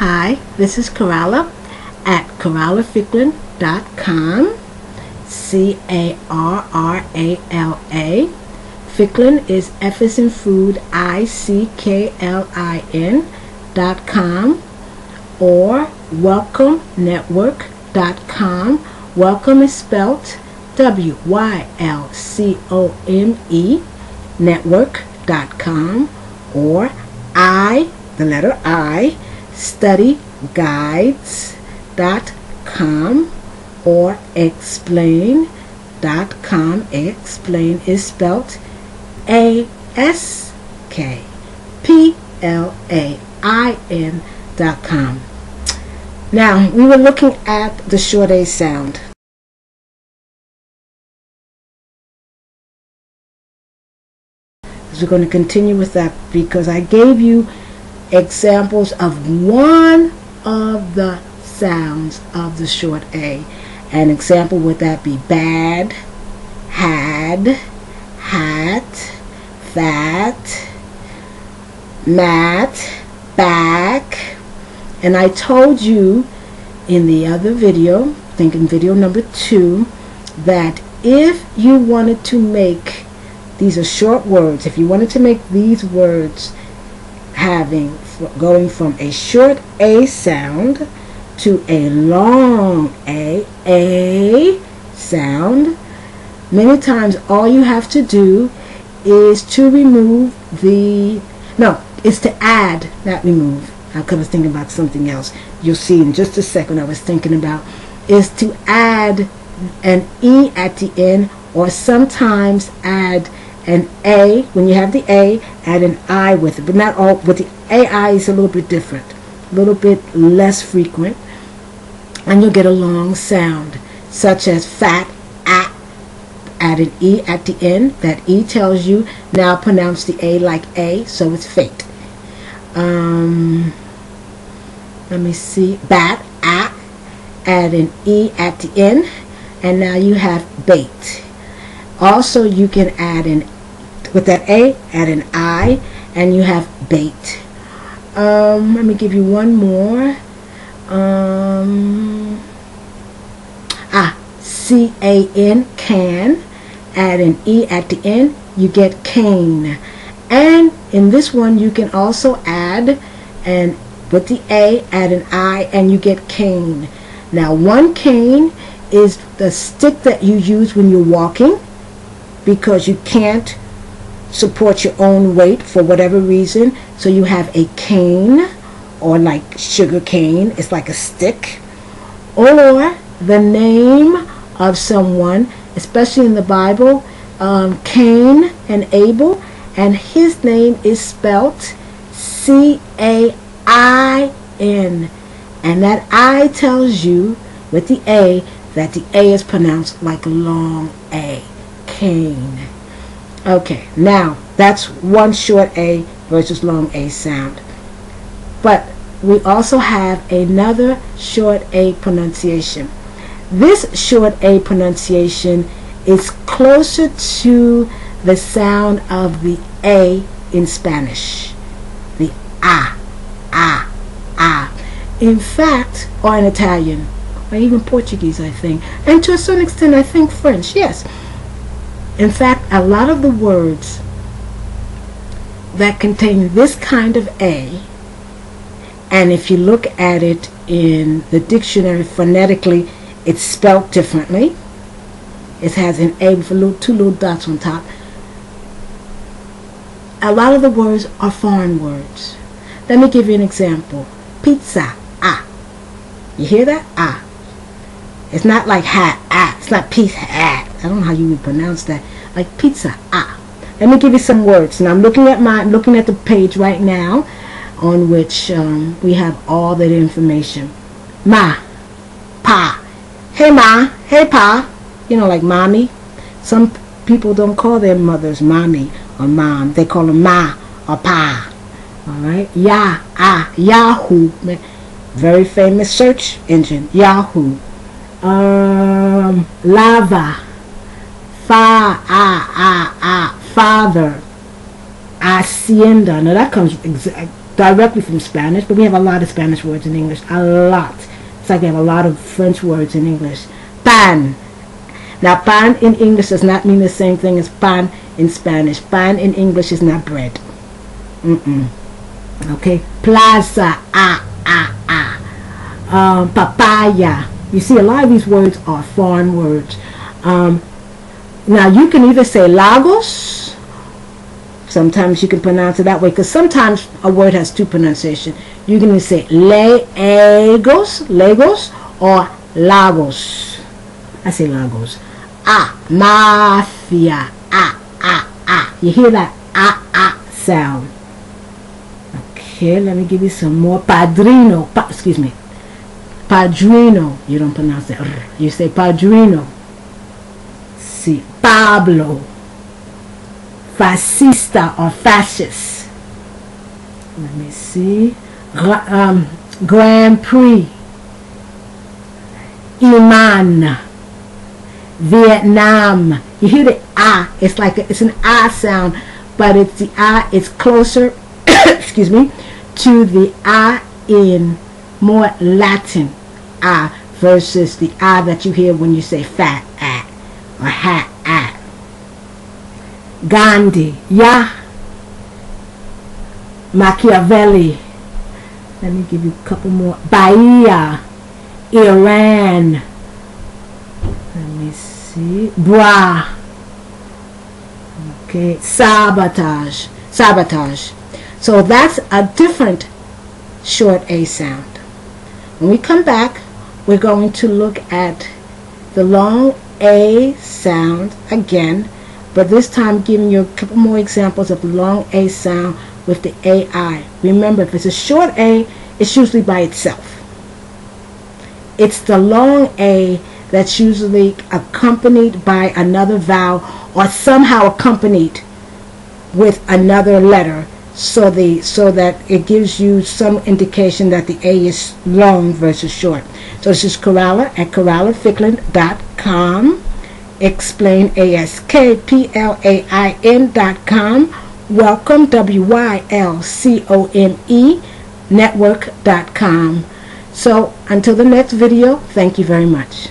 Hi, this is Carrala at carralaficklin.com. C-A-R-R-A-L-A. Ficklin is F as in food, I-C-K-L-I-N.com, or welcomenetwork.com. Welcome is spelt W-Y-L-C-O-M-E, network.com, or the letter I, studyguides.com, or explain.com. Explain is spelt ASKPLAIN.com. Now, we were looking at the short A sound. So we're going to continue with that because I gave you examples of one of the sounds of the short A. An example would that be bad, had, hat, fat, mat, back. And I told you in the other video, I think in video number 2, that if you wanted to make, these are short words, if you wanted to make these words going from a short A sound to a long A sound, many times all you have to do is to remove is to add, not remove. I was thinking about something else. You'll see in just a second I was thinking about, is to add an E at the end, or sometimes add an A. When you have the A, add an I with it, but not all. With the AI is a little bit different, a little bit less frequent, and you'll get a long sound, such as fat, add an E at the end. That E tells you now pronounce the A like A, so it's fate. Let me see. Bat, add an E at the end, and now you have bait. Also, you can add with that A, add an I, and you have bait. Let me give you one more. C-A-N, can, add an E at the end, you get cane. And in this one, you can also add, and with the A, add an I, and you get cane. Now, one cane is the stick that you use when you're walking, because you can't support your own weight for whatever reason, so you have a cane, or like sugar cane, it's like a stick, or the name of someone, especially in the Bible, Cain and Abel, and his name is spelt C-A-I-N, and that I tells you with the A that the A is pronounced like a long A. Cane. Okay, now that's one short A versus long A sound. But we also have another short A pronunciation. This short A pronunciation is closer to the sound of the A in Spanish. The A. In fact, or in Italian, or even Portuguese, I think. And to a certain extent, I think French, yes. In fact, a lot of the words that contain this kind of A, and if you look at it in the dictionary phonetically, it's spelled differently. It has an A with two little dots on top. A lot of the words are foreign words. Let me give you an example. Pizza, You hear that? It's not like hat, It's not pizza, I don't know how you would pronounce that. Like pizza, Let me give you some words. Now I'm looking at the page right now, on which we have all that information. Ma, pa. Hey ma, hey pa. You know, like mommy. Some people don't call their mothers mommy or mom. They call them ma or pa. Alright? Yahoo. Very famous search engine. Yahoo. Lava. Father. Hacienda. Now that directly from Spanish, but we have a lot of Spanish words in English. A lot. It's like we have a lot of French words in English. Pan. Now, pan in English does not mean the same thing as pan in Spanish. Pan in English is not bread. Okay. Plaza. Papaya. You see, a lot of these words are foreign words. Now, you can either say Lagos. Sometimes you can pronounce it that way, because sometimes a word has two pronunciations. You can either say Lagos, or Lagos. I say Lagos. Mafia. You hear that sound? Okay, let me give you some more. Padrino. Padrino. You don't pronounce it. You say Padrino. See, Pablo. Fascista or fascist. Let me see. Grand Prix. Iman. Vietnam. You hear the it's like it's an sound, but it's the it's closer excuse me, to the in more Latin versus the that you hear when you say fat or hat Gandhi. Machiavelli. Let me give you a couple more. Bahia. Iran. Let me see. Bra. Okay. Sabotage. So that's a different short A sound. When we come back, we're going to look at the long A sound again, but this time giving you a couple more examples of the long A sound with the AI. Remember, if it's a short A, it's usually by itself. It's the long A that's usually accompanied by another vowel or somehow accompanied with another letter, so that it gives you some indication that the A is long versus short. So this is Carrala at carralaficklin.com. Explain ASKPLAIN.com. Welcome WYLCOME network.com. So until the next video, thank you very much.